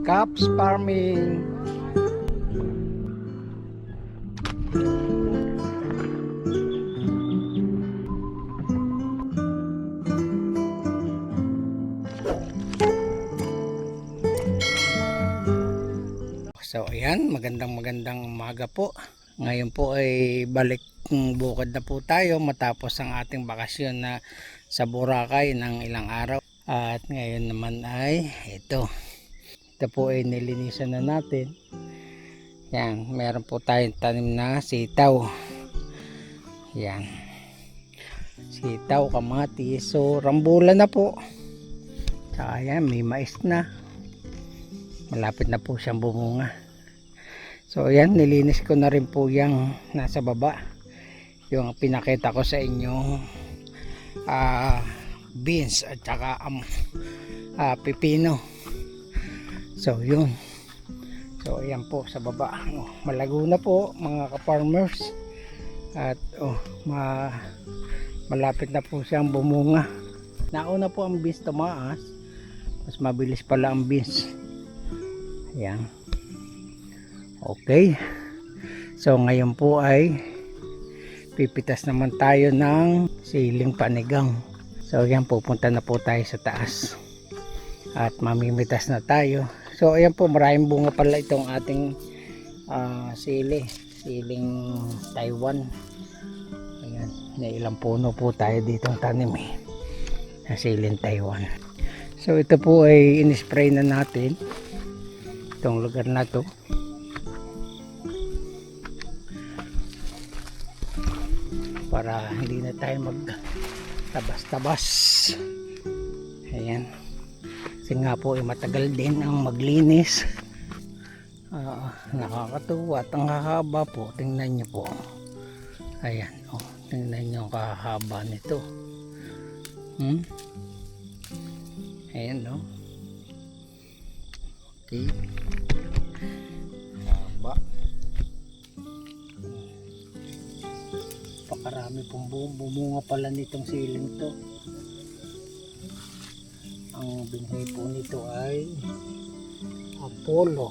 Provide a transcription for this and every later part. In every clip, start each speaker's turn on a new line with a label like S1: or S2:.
S1: Caps Farming. So ayan, magandang umaga po. Ngayon po ay balik bukid na po tayo matapos ang ating bakasyon na sa Boracay ng ilang araw. At ngayon naman ay ito po ay nilinisan na natin. Yan, meron po tayong tanim na sitaw. Yan, sitaw, kamatis, so rambulan na po. Tsaka yan, may mais na. Malapit na po siyang bumunga. So ayan, nilinis ko na rin po yung nasa baba, yung pinakita ko sa inyo beans at saka pipino. So yun, so ayan po sa baba, malago na po mga ka-farmers. At malapit na po siyang bumunga. Nauna po ang beans tumaas, mas mabilis pala ang beans. Ayan. Okay, so ngayon po ay pipitas naman tayo ng siling panigang. So ayan, pupunta na po tayo sa taas at mamimitas na tayo. So ayan po, maraming bunga pala itong ating siling Taiwan. Ayan, may ilang puno po tayo ditong tanim na siling Taiwan. So ito po ay in-spray na natin itong lugar na to para hindi na tayo magtabas-tabas. Ayan, kasi nga po ay matagal din ang maglinis. Nakakatuwa at ang hahaba po, tingnan nyo po. Ayan, tingnan nyo ang kahaba nito. Ayan, no? Okay, haba. Pakarami pong bumunga pala nitong siling to. Ang binhi po nito ay Apollo.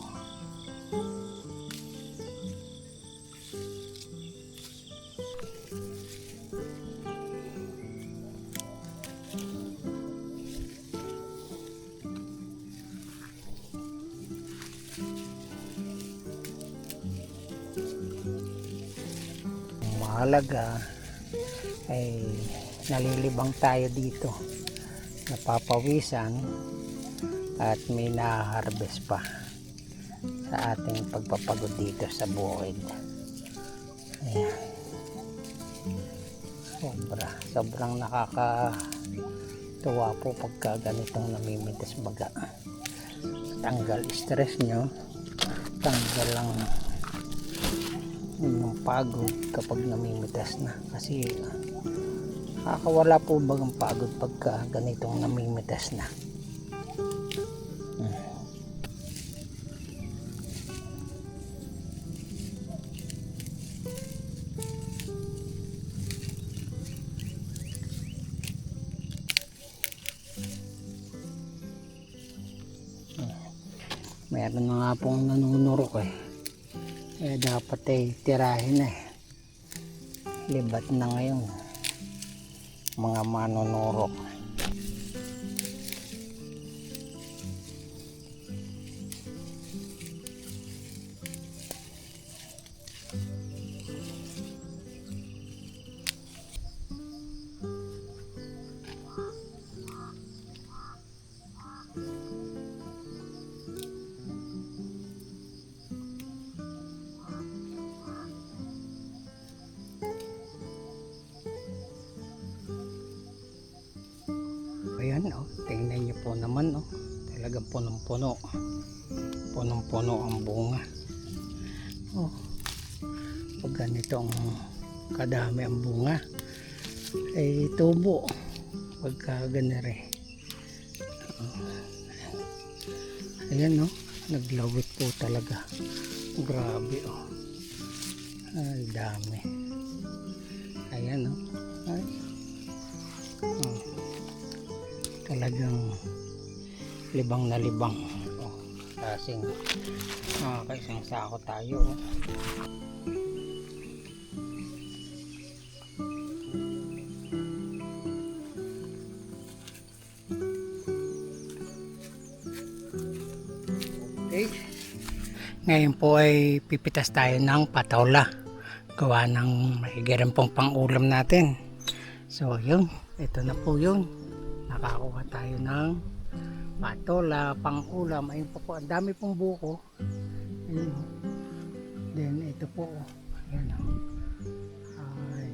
S1: Mahalaga ay nalilibang tayo dito, napapawisan at may na-harvest pa sa ating pagpapagod dito sa bukid. Ayan, sobrang nakakatuwa po pagka ganitong namimitas baga. Tanggal stress nyo, tanggal lang yung pagod kapag namimitas na, kasi nakakawala po bagang pagod pagka ganitong namimitas na. Meron na nga pong nanunurok dapat ay tirahin libat na ngayon mga manunurok. Ayan, tingnan nyo po naman, talagang punong-puno ang bunga. Pag ganito ang kadami ang bunga ay tubo pagka ganire. Ayan, naglawit po talaga, grabe. Ay dami. Ayan, ay talagang libang na libang. klaseng kaisang sako tayo. Okay. Ngayon po ay pipitas tayo ng patola. Gawa ng mahigiran pong pang-ulam natin. So yun, ito na po yun. Nakakuha tayo ng patola, pang-ulam. Ayun po, ang dami pong buko. Ayun. Then ito po. Ayan. Ay.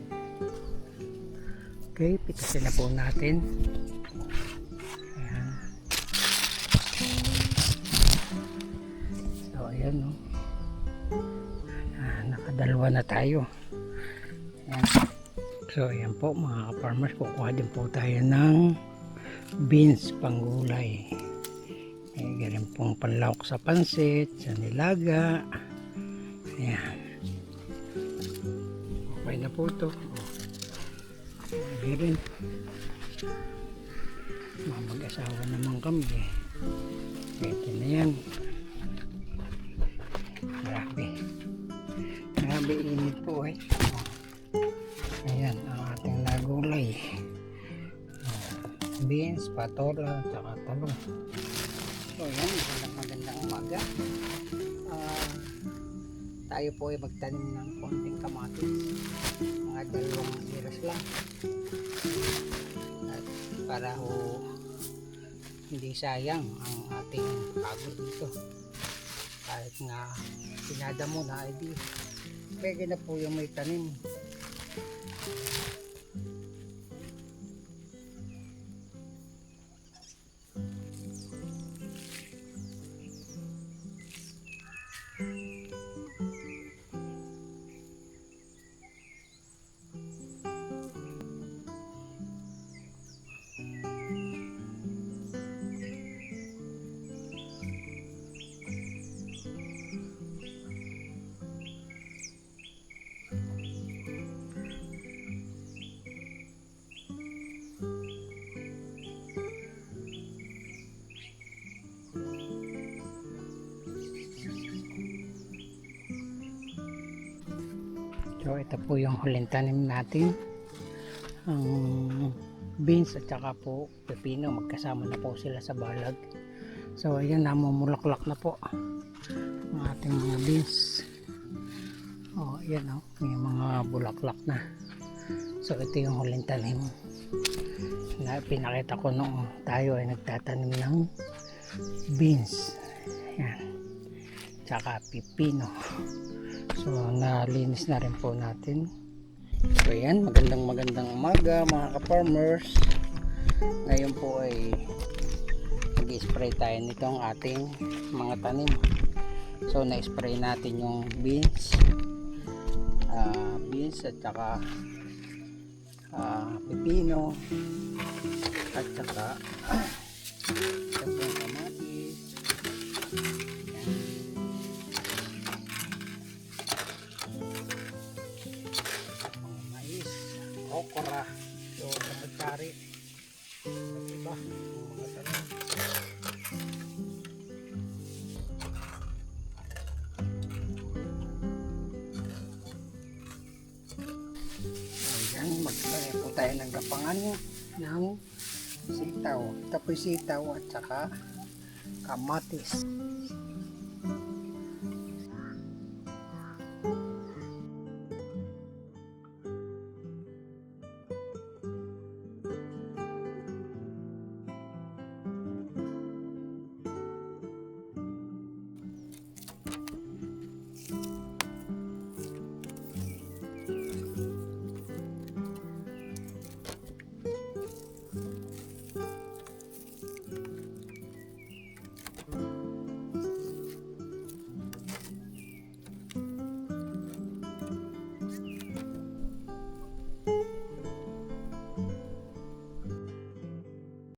S1: Okay, pitasin na po natin. Ayan. So ayan, no. Nakadalawa na tayo. Ayan. So ayan po mga ka-farmers, kukuha din po tayo ng beans panggulay. Ganyan pong panlawak sa pansit, sa nilaga. Ayan. Okay na po ito. Okay rin. Mag-asawa naman kami. Ito na yan. Grabe init po eh. Ayan ang ating nagulay. Beans, patola, tsaka talong. So yan, magandang umaga. Tayo po ay magtanim ng konting kamatis. Mga 2 iras lang. At para ho hindi sayang ang ating pagod dito. Kahit nga pinada mo na ay di pwede na po yung may tanim. So ito po yung huling tanim natin, ang beans at saka po pepino, magkasama na po sila sa balag. So ayan, namumulaklak na po ang ating mga beans. Oh, ayan oh, may mga bulaklak na. So ito yung huling tanim na pinakita ko noong tayo ay nagtatanim ng beans. Ayan, tsaka pepino. So nalinis na rin po natin. So yan, magandang umaga mga ka-farmers. Ngayon po ay nag-spray tayo nitong ating mga tanim. So na-spray natin yung beans at saka pepino at saka kamatis. Okra, so kapag-sari diba mga tanim. Ayan, magtanim po tayo ng gapangan ng sitaw. Ito po sitaw at saka kamatis.